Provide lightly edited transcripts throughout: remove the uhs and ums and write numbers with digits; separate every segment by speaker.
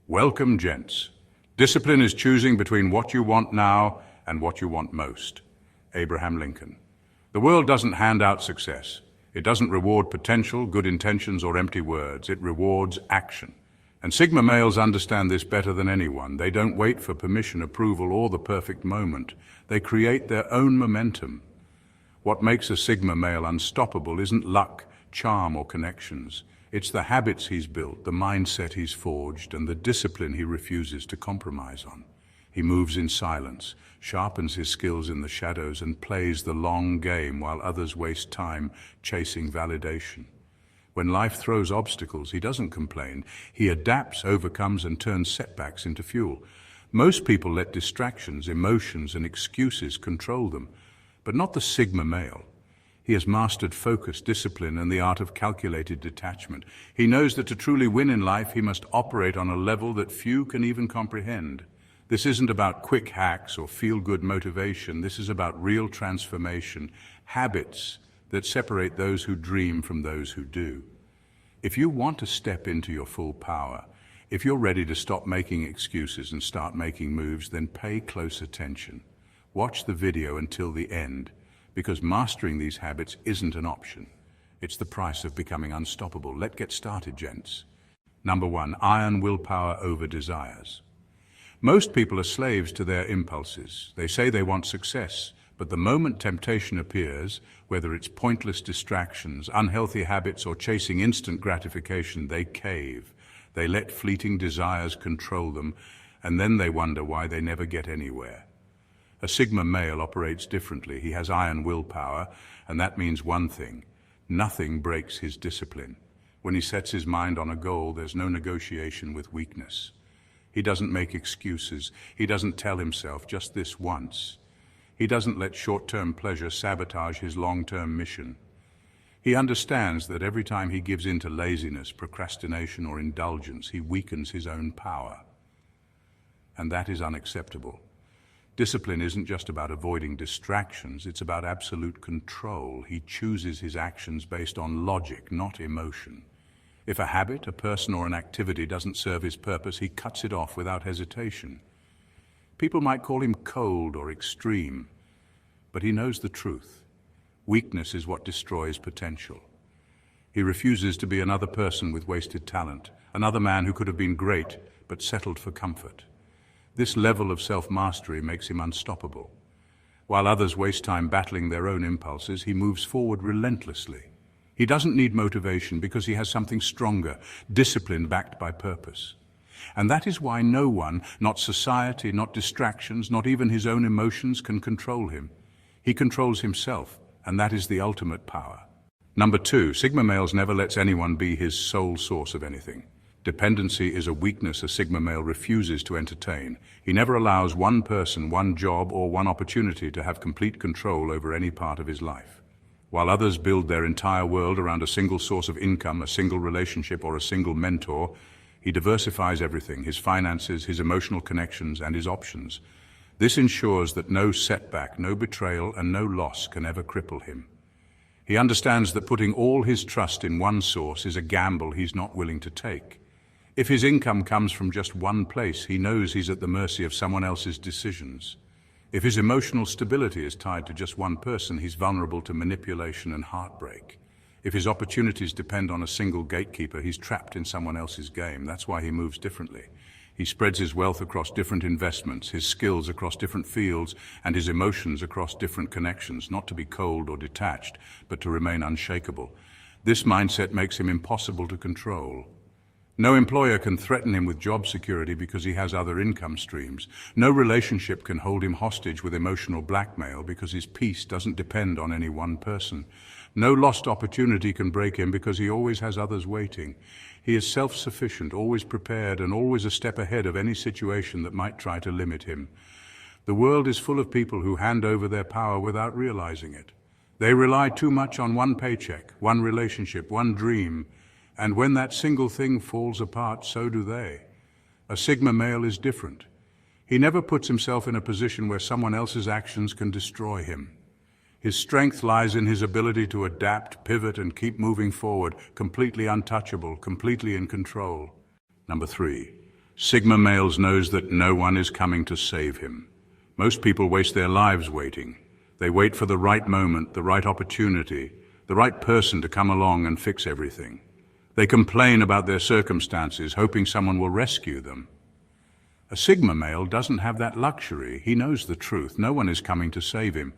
Speaker 1: Welcome, gents. Discipline is choosing between what you want now and what you want most. Abraham Lincoln. The world doesn't hand out success. It doesn't reward potential, good intentions, or empty words. It rewards action. And Sigma males understand this better than anyone. They don't wait for permission, approval, or the perfect moment. They create their own momentum. What makes a Sigma male unstoppable isn't luck, charm, or connections. It's the habits he's built, the mindset he's forged, and the discipline he refuses to compromise on. He moves in silence, sharpens his skills in the shadows, and plays the long game while others waste time chasing validation. When life throws obstacles, he doesn't complain. He adapts, overcomes, and turns setbacks into fuel. Most people let distractions, emotions, and excuses control them, but not the Sigma male. He has mastered focus, discipline, and the art of calculated detachment. He knows that to truly win in life, he must operate on a level that few can even comprehend. This isn't about quick hacks or feel-good motivation. This is about real transformation, habits that separate those who dream from those who do. If you want to step into your full power, if you're ready to stop making excuses and start making moves, then pay close attention. Watch the video until the end, because mastering these habits isn't an option. It's the price of becoming unstoppable. Let's get started, gents. Number 1, iron willpower over desires. Most people are slaves to their impulses. They say they want success, but the moment temptation appears, whether it's pointless distractions, unhealthy habits, or chasing instant gratification, they cave. They let fleeting desires control them, and then they wonder why they never get anywhere. A Sigma male operates differently. He has iron willpower, and that means one thing: nothing breaks his discipline. When he sets his mind on a goal, there's no negotiation with weakness. He doesn't make excuses. He doesn't tell himself just this once. He doesn't let short-term pleasure sabotage his long-term mission. He understands that every time he gives in to laziness, procrastination, or indulgence, he weakens his own power. And that is unacceptable. Discipline isn't just about avoiding distractions, it's about absolute control. He chooses his actions based on logic, not emotion. If a habit, a person, or an activity doesn't serve his purpose, he cuts it off without hesitation. People might call him cold or extreme, but he knows the truth. Weakness is what destroys potential. He refuses to be another person with wasted talent, another man who could have been great but settled for comfort. This level of self-mastery makes him unstoppable. While others waste time battling their own impulses, he moves forward relentlessly. He doesn't need motivation because he has something stronger, discipline backed by purpose. And that is why no one, not society, not distractions, not even his own emotions, can control him. He controls himself, and that is the ultimate power. Number 2, Sigma males never lets anyone be his sole source of anything. Dependency is a weakness a Sigma male refuses to entertain. He never allows one person, one job, or one opportunity to have complete control over any part of his life. While others build their entire world around a single source of income, a single relationship, or a single mentor, he diversifies everything: his finances, his emotional connections, and his options. This ensures that no setback, no betrayal, and no loss can ever cripple him. He understands that putting all his trust in one source is a gamble he's not willing to take. If his income comes from just one place, he knows he's at the mercy of someone else's decisions. If his emotional stability is tied to just one person, he's vulnerable to manipulation and heartbreak. If his opportunities depend on a single gatekeeper, he's trapped in someone else's game. That's why he moves differently. He spreads his wealth across different investments, his skills across different fields, and his emotions across different connections, not to be cold or detached, but to remain unshakable. This mindset makes him impossible to control. No employer can threaten him with job security because he has other income streams. No relationship can hold him hostage with emotional blackmail because his peace doesn't depend on any one person. No lost opportunity can break him because he always has others waiting. He is self-sufficient, always prepared, and always a step ahead of any situation that might try to limit him. The world is full of people who hand over their power without realizing it. They rely too much on one paycheck, one relationship, one dream, and when that single thing falls apart, so do they. A Sigma male is different. He never puts himself in a position where someone else's actions can destroy him. His strength lies in his ability to adapt, pivot, and keep moving forward, completely untouchable, completely in control. Number 3, Sigma males knows that no one is coming to save him. Most people waste their lives waiting. They wait for the right moment, the right opportunity, the right person to come along and fix everything. They complain about their circumstances, hoping someone will rescue them. A Sigma male doesn't have that luxury. He knows the truth. No one is coming to save him.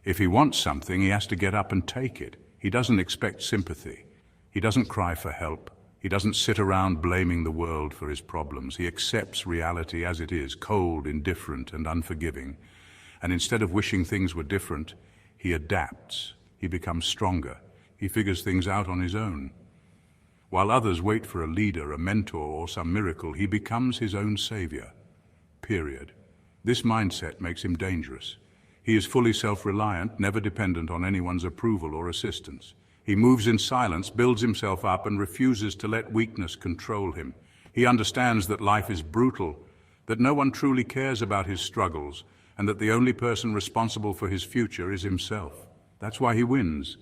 Speaker 1: If he wants something, he has to get up and take it. He doesn't expect sympathy. He doesn't cry for help. He doesn't sit around blaming the world for his problems. He accepts reality as it is, cold, indifferent, and unforgiving. And instead of wishing things were different, he adapts. He becomes stronger. He figures things out on his own. While others wait for a leader, a mentor, or some miracle, he becomes his own savior. Period. This mindset makes him dangerous. He is fully self-reliant, never dependent on anyone's approval or assistance. He moves in silence, builds himself up, and refuses to let weakness control him. He understands that life is brutal, that no one truly cares about his struggles, and that the only person responsible for his future is himself. That's why he wins.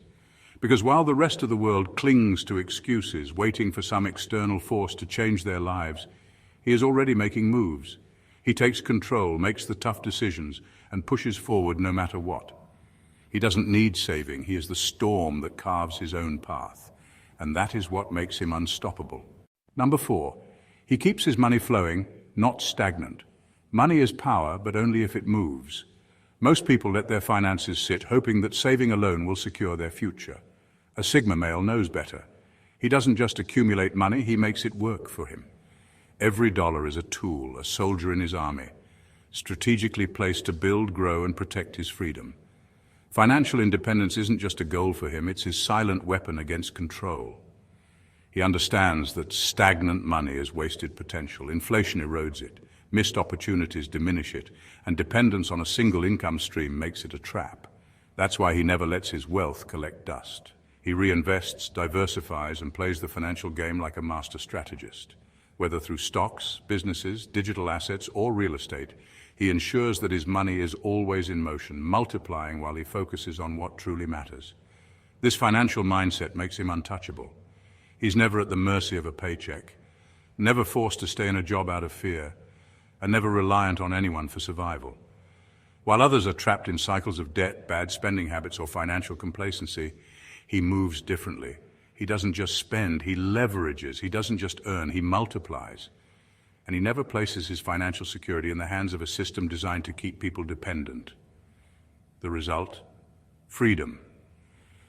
Speaker 1: Because while the rest of the world clings to excuses, waiting for some external force to change their lives, he is already making moves. He takes control, makes the tough decisions, and pushes forward no matter what. He doesn't need saving. He is the storm that carves his own path. And that is what makes him unstoppable. Number 4, he keeps his money flowing, not stagnant. Money is power, but only if it moves. Most people let their finances sit, hoping that saving alone will secure their future. A Sigma male knows better. He doesn't just accumulate money, he makes it work for him. Every dollar is a tool, a soldier in his army, strategically placed to build, grow, and protect his freedom. Financial independence isn't just a goal for him, it's his silent weapon against control. He understands that stagnant money is wasted potential. Inflation erodes it, missed opportunities diminish it, and dependence on a single income stream makes it a trap. That's why he never lets his wealth collect dust. He reinvests, diversifies, and plays the financial game like a master strategist. Whether through stocks, businesses, digital assets, or real estate, he ensures that his money is always in motion, multiplying while he focuses on what truly matters. This financial mindset makes him untouchable. He's never at the mercy of a paycheck, never forced to stay in a job out of fear, and never reliant on anyone for survival. While others are trapped in cycles of debt, bad spending habits, or financial complacency, he moves differently. He doesn't just spend, he leverages. He doesn't just earn, he multiplies. And he never places his financial security in the hands of a system designed to keep people dependent. The result? Freedom.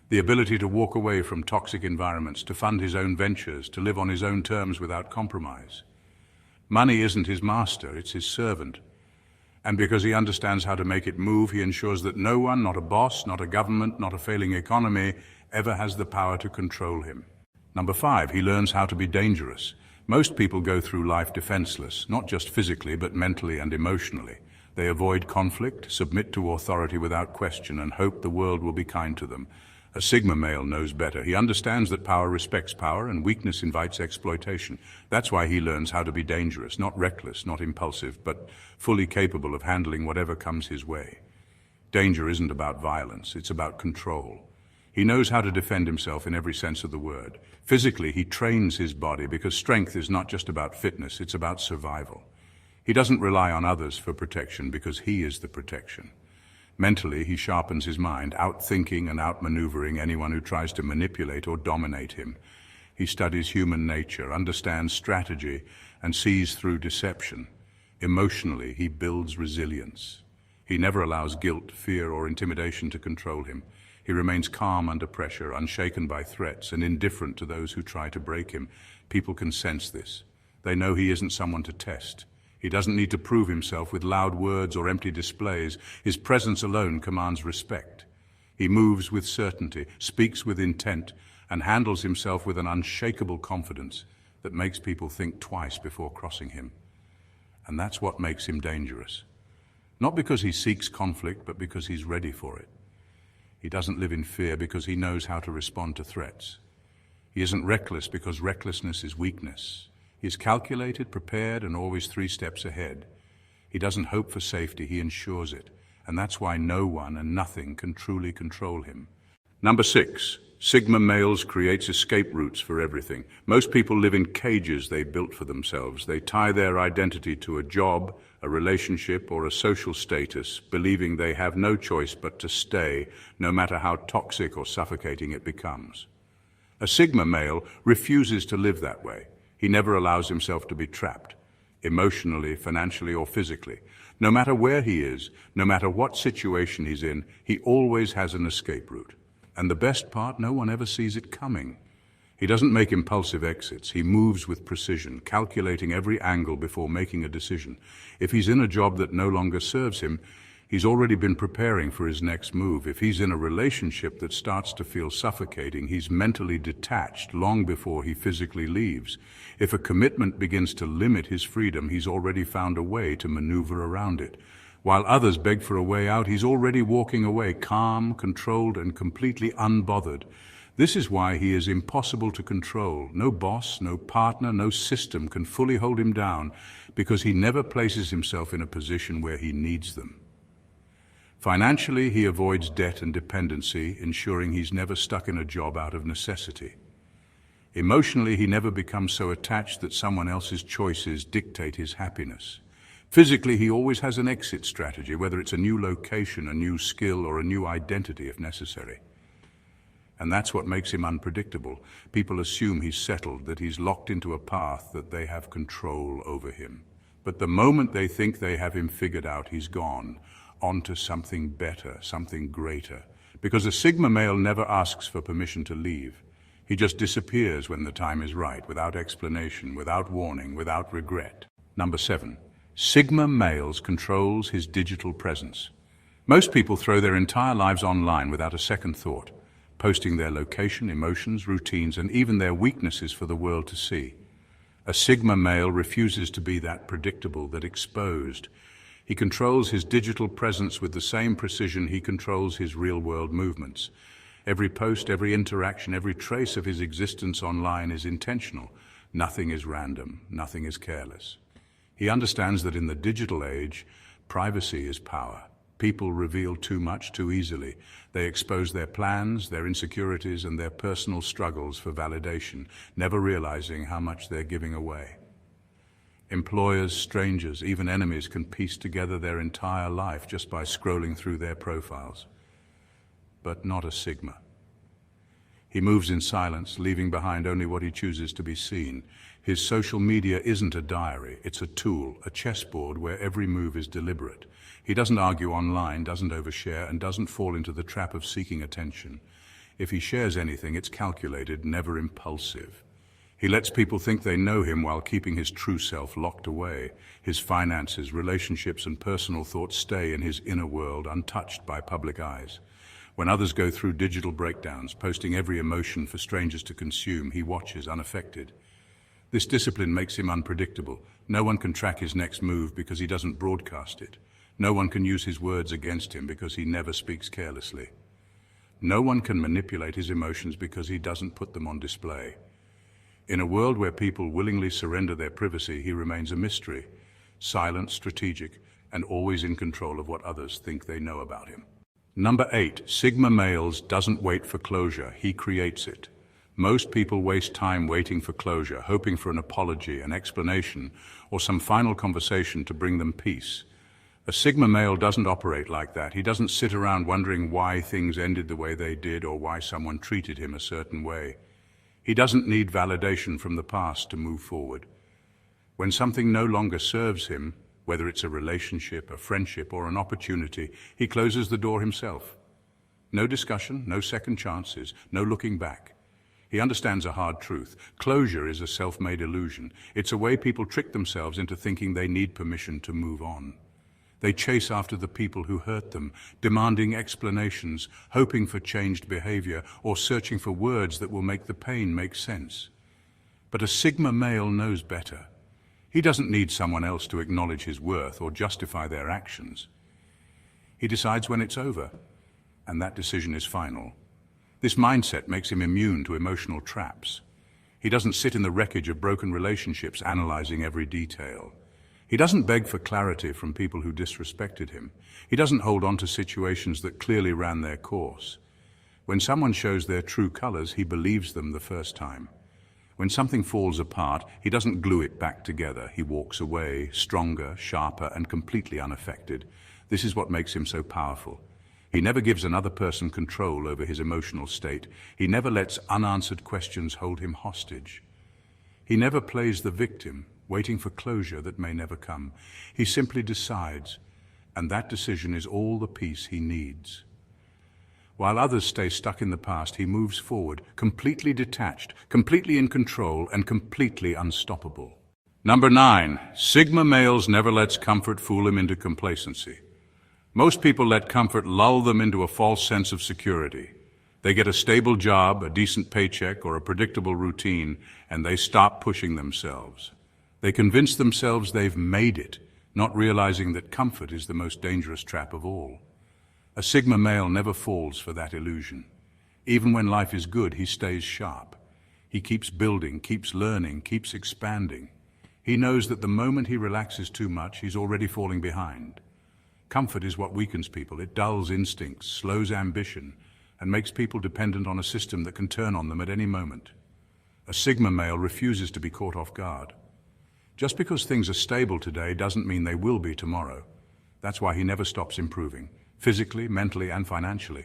Speaker 1: The ability to walk away from toxic environments, to fund his own ventures, to live on his own terms without compromise. Money isn't his master, it's his servant. And because he understands how to make it move, he ensures that no one, not a boss, not a government, not a failing economy, ever has the power to control him. Number 5, he learns how to be dangerous. Most people go through life defenseless, not just physically, but mentally and emotionally. They avoid conflict, submit to authority without question, and hope the world will be kind to them. A Sigma male knows better. He understands that power respects power, and weakness invites exploitation. That's why he learns how to be dangerous, not reckless, not impulsive, but fully capable of handling whatever comes his way. Danger isn't about violence, it's about control. He knows how to defend himself in every sense of the word. Physically, he trains his body because strength is not just about fitness, it's about survival. He doesn't rely on others for protection because he is the protection. Mentally, he sharpens his mind, outthinking and outmaneuvering anyone who tries to manipulate or dominate him. He studies human nature, understands strategy, and sees through deception. Emotionally, he builds resilience. He never allows guilt, fear, or intimidation to control him. He remains calm under pressure, unshaken by threats, and indifferent to those who try to break him. People can sense this. They know he isn't someone to test. He doesn't need to prove himself with loud words or empty displays. His presence alone commands respect. He moves with certainty, speaks with intent, and handles himself with an unshakable confidence that makes people think twice before crossing him. And that's what makes him dangerous. Not because he seeks conflict, but because he's ready for it. He doesn't live in fear because he knows how to respond to threats. He isn't reckless because recklessness is weakness. He is calculated, prepared, and always 3 steps ahead. He doesn't hope for safety, he ensures it. And that's why no one and nothing can truly control him. Number 6. Sigma males creates escape routes for everything. Most people live in cages they built for themselves. They tie their identity to a job, a relationship, or a social status, believing they have no choice but to stay, no matter how toxic or suffocating it becomes. A Sigma male refuses to live that way. He never allows himself to be trapped, emotionally, financially, or physically. No matter where he is, no matter what situation he's in, he always has an escape route. And the best part, no one ever sees it coming. He doesn't make impulsive exits. He moves with precision, calculating every angle before making a decision. If he's in a job that no longer serves him, he's already been preparing for his next move. If he's in a relationship that starts to feel suffocating, he's mentally detached long before he physically leaves. If a commitment begins to limit his freedom, he's already found a way to maneuver around it. While others beg for a way out, he's already walking away, calm, controlled, and completely unbothered. This is why he is impossible to control. No boss, no partner, no system can fully hold him down, because he never places himself in a position where he needs them. Financially, he avoids debt and dependency, ensuring he's never stuck in a job out of necessity. Emotionally, he never becomes so attached that someone else's choices dictate his happiness. Physically, he always has an exit strategy, whether it's a new location, a new skill, or a new identity if necessary. And that's what makes him unpredictable. People assume he's settled, that he's locked into a path, that they have control over him. But the moment they think they have him figured out, he's gone, on to something better, something greater. Because a Sigma male never asks for permission to leave. He just disappears when the time is right, without explanation, without warning, without regret. Number 7. Sigma males controls his digital presence. Most people throw their entire lives online without a second thought, posting their location, emotions, routines, and even their weaknesses for the world to see. A Sigma male refuses to be that predictable, that exposed. He controls his digital presence with the same precision he controls his real-world movements. Every post, every interaction, every trace of his existence online is intentional. Nothing is random, nothing is careless. He understands that in the digital age, privacy is power. People reveal too much too easily. They expose their plans, their insecurities, and their personal struggles for validation, never realizing how much they're giving away. Employers, strangers, even enemies can piece together their entire life just by scrolling through their profiles. But not a Sigma. He moves in silence, leaving behind only what he chooses to be seen. His social media isn't a diary, it's a tool, a chessboard where every move is deliberate. He doesn't argue online, doesn't overshare, and doesn't fall into the trap of seeking attention. If he shares anything, it's calculated, never impulsive. He lets people think they know him while keeping his true self locked away. His finances, relationships, and personal thoughts stay in his inner world, untouched by public eyes. When others go through digital breakdowns, posting every emotion for strangers to consume, he watches unaffected. This discipline makes him unpredictable. No one can track his next move because he doesn't broadcast it. No one can use his words against him because he never speaks carelessly. No one can manipulate his emotions because he doesn't put them on display. In a world where people willingly surrender their privacy, he remains a mystery, silent, strategic, and always in control of what others think they know about him. Number 8, Sigma males doesn't wait for closure, he creates it. Most people waste time waiting for closure, hoping for an apology, an explanation, or some final conversation to bring them peace. A Sigma male doesn't operate like that. He doesn't sit around wondering why things ended the way they did or why someone treated him a certain way. He doesn't need validation from the past to move forward. When something no longer serves him, whether it's a relationship, a friendship, or an opportunity, he closes the door himself. No discussion, no second chances, no looking back. He understands a hard truth. Closure is a self-made illusion. It's a way people trick themselves into thinking they need permission to move on. They chase after the people who hurt them, demanding explanations, hoping for changed behavior, or searching for words that will make the pain make sense. But a Sigma male knows better. He doesn't need someone else to acknowledge his worth or justify their actions. He decides when it's over, and that decision is final. This mindset makes him immune to emotional traps. He doesn't sit in the wreckage of broken relationships, analyzing every detail. He doesn't beg for clarity from people who disrespected him. He doesn't hold on to situations that clearly ran their course. When someone shows their true colors, he believes them the first time. When something falls apart, he doesn't glue it back together. He walks away, stronger, sharper, and completely unaffected. This is what makes him so powerful. He never gives another person control over his emotional state. He never lets unanswered questions hold him hostage. He never plays the victim, waiting for closure that may never come. He simply decides, and that decision is all the peace he needs. While others stay stuck in the past, he moves forward, completely detached, completely in control, and completely unstoppable. Number 9, Sigma males never lets comfort fool him into complacency. Most people let comfort lull them into a false sense of security. They get a stable job, a decent paycheck, or a predictable routine, and they stop pushing themselves. They convince themselves they've made it, not realizing that comfort is the most dangerous trap of all. A Sigma male never falls for that illusion. Even when life is good, he stays sharp. He keeps building, keeps learning, keeps expanding. He knows that the moment he relaxes too much, he's already falling behind. Comfort is what weakens people. It dulls instincts, slows ambition, and makes people dependent on a system that can turn on them at any moment. A Sigma male refuses to be caught off guard. Just because things are stable today doesn't mean they will be tomorrow. That's why he never stops improving, physically, mentally, and financially.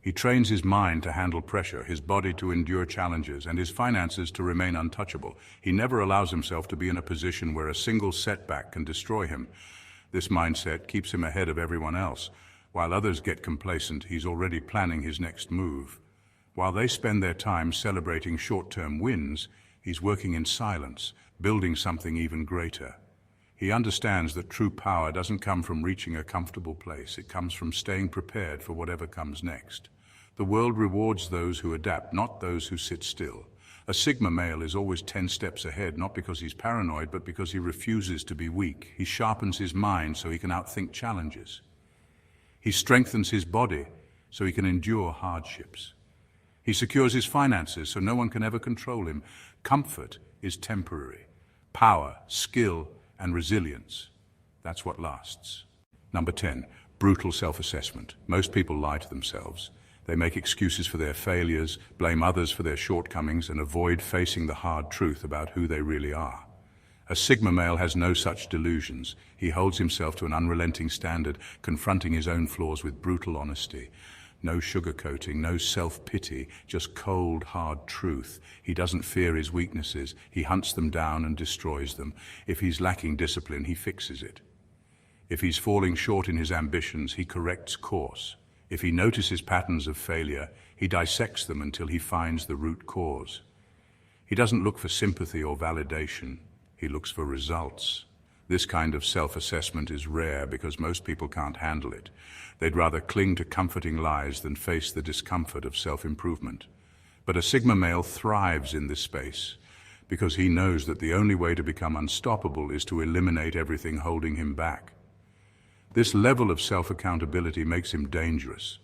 Speaker 1: He trains his mind to handle pressure, his body to endure challenges, and his finances to remain untouchable. He never allows himself to be in a position where a single setback can destroy him. This mindset keeps him ahead of everyone else. While others get complacent, he's already planning his next move. While they spend their time celebrating short-term wins, he's working in silence, building something even greater. He understands that true power doesn't come from reaching a comfortable place. It comes from staying prepared for whatever comes next. The world rewards those who adapt, not those who sit still. A Sigma male is always 10 steps ahead, not because he's paranoid, but because he refuses to be weak. He sharpens his mind so he can outthink challenges. He strengthens his body so he can endure hardships. He secures his finances so no one can ever control him. Comfort is temporary. Power, skill, and resilience, that's what lasts. Number 10, brutal self-assessment. Most people lie to themselves. They make excuses for their failures, blame others for their shortcomings, and avoid facing the hard truth about who they really are. A Sigma male has no such delusions. He holds himself to an unrelenting standard, confronting his own flaws with brutal honesty. No sugarcoating, no self-pity, just cold, hard truth. He doesn't fear his weaknesses. He hunts them down and destroys them. If he's lacking discipline, he fixes it. If he's falling short in his ambitions, he corrects course. If he notices patterns of failure, he dissects them until he finds the root cause. He doesn't look for sympathy or validation. He looks for results. This kind of self-assessment is rare because most people can't handle it. They'd rather cling to comforting lies than face the discomfort of self-improvement. But a Sigma male thrives in this space because he knows that the only way to become unstoppable is to eliminate everything holding him back. This level of self-accountability makes him dangerous.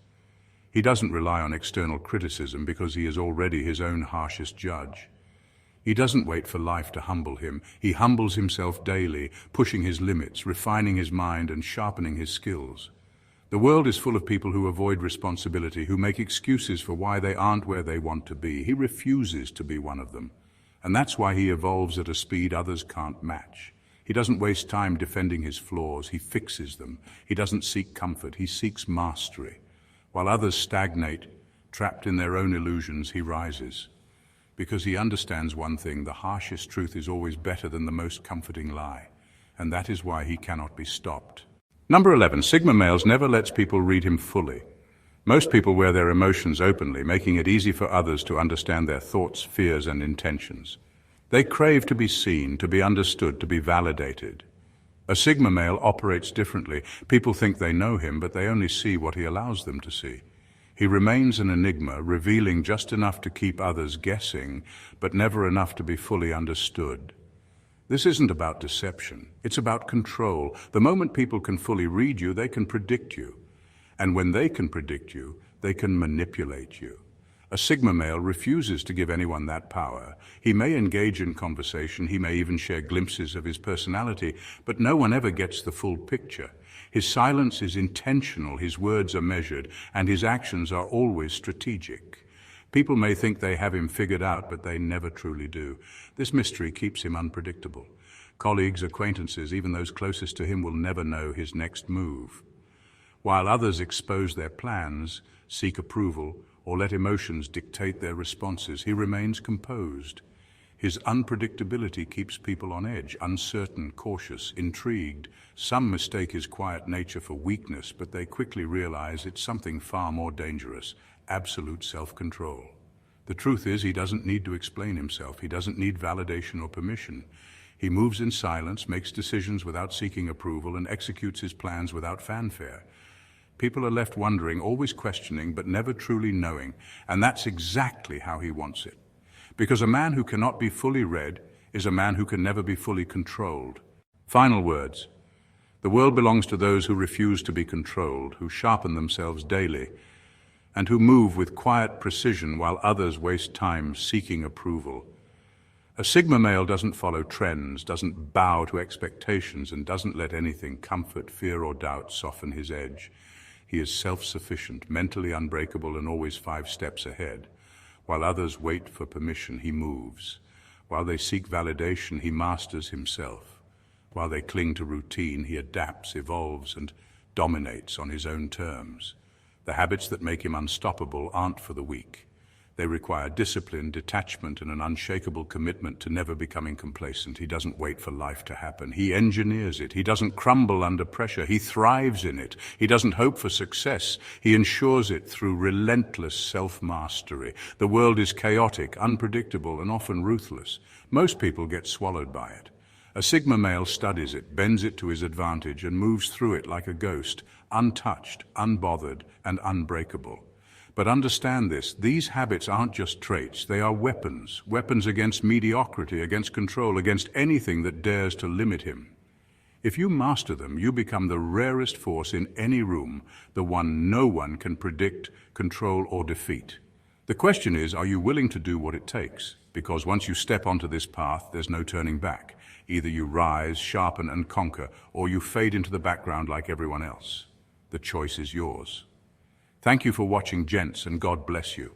Speaker 1: He doesn't rely on external criticism because he is already his own harshest judge. He doesn't wait for life to humble him. He humbles himself daily, pushing his limits, refining his mind, and sharpening his skills. The world is full of people who avoid responsibility, who make excuses for why they aren't where they want to be. He refuses to be one of them. And that's why he evolves at a speed others can't match. He doesn't waste time defending his flaws. He fixes them. He doesn't seek comfort. He seeks mastery. While others stagnate, trapped in their own illusions, he rises. Because he understands one thing: the harshest truth is always better than the most comforting lie. And that is why he cannot be stopped. Number 11, Sigma males never lets people read him fully. Most people wear their emotions openly, making it easy for others to understand their thoughts, fears, and intentions. They crave to be seen, to be understood, to be validated. A Sigma male operates differently. People think they know him, but they only see what he allows them to see. He remains an enigma, revealing just enough to keep others guessing, but never enough to be fully understood. This isn't about deception. It's about control. The moment people can fully read you, they can predict you. And when they can predict you, they can manipulate you. A Sigma male refuses to give anyone that power. He may engage in conversation, he may even share glimpses of his personality, but no one ever gets the full picture. His silence is intentional, his words are measured, and his actions are always strategic. People may think they have him figured out, but they never truly do. This mystery keeps him unpredictable. Colleagues, acquaintances, even those closest to him will never know his next move. While others expose their plans, seek approval, or let emotions dictate their responses, he remains composed. His unpredictability keeps people on edge, uncertain, cautious, intrigued. Some mistake his quiet nature for weakness, but they quickly realize it's something far more dangerous: absolute self-control. The truth is, he doesn't need to explain himself. He doesn't need validation or permission. He moves in silence, makes decisions without seeking approval, and executes his plans without fanfare. People are left wondering, always questioning, but never truly knowing, and that's exactly how he wants it. Because a man who cannot be fully read is a man who can never be fully controlled. Final words. The world belongs to those who refuse to be controlled, who sharpen themselves daily, and who move with quiet precision while others waste time seeking approval. A Sigma male doesn't follow trends, doesn't bow to expectations, and doesn't let anything, comfort, fear, or doubt, soften his edge. He is self-sufficient, mentally unbreakable, and always 5 steps ahead. While others wait for permission, he moves. While they seek validation, he masters himself. While they cling to routine, he adapts, evolves, and dominates on his own terms. The habits that make him unstoppable aren't for the weak. They require discipline, detachment, and an unshakable commitment to never becoming complacent. He doesn't wait for life to happen. He engineers it. He doesn't crumble under pressure. He thrives in it. He doesn't hope for success. He ensures it through relentless self-mastery. The world is chaotic, unpredictable, and often ruthless. Most people get swallowed by it. A Sigma male studies it, bends it to his advantage, and moves through it like a ghost, untouched, unbothered, and unbreakable. But understand this, these habits aren't just traits, they are weapons. Weapons against mediocrity, against control, against anything that dares to limit him. If you master them, you become the rarest force in any room, the one no one can predict, control, or defeat. The question is, are you willing to do what it takes? Because once you step onto this path, there's no turning back. Either you rise, sharpen, and conquer, or you fade into the background like everyone else. The choice is yours. Thank you for watching, gents, and God bless you.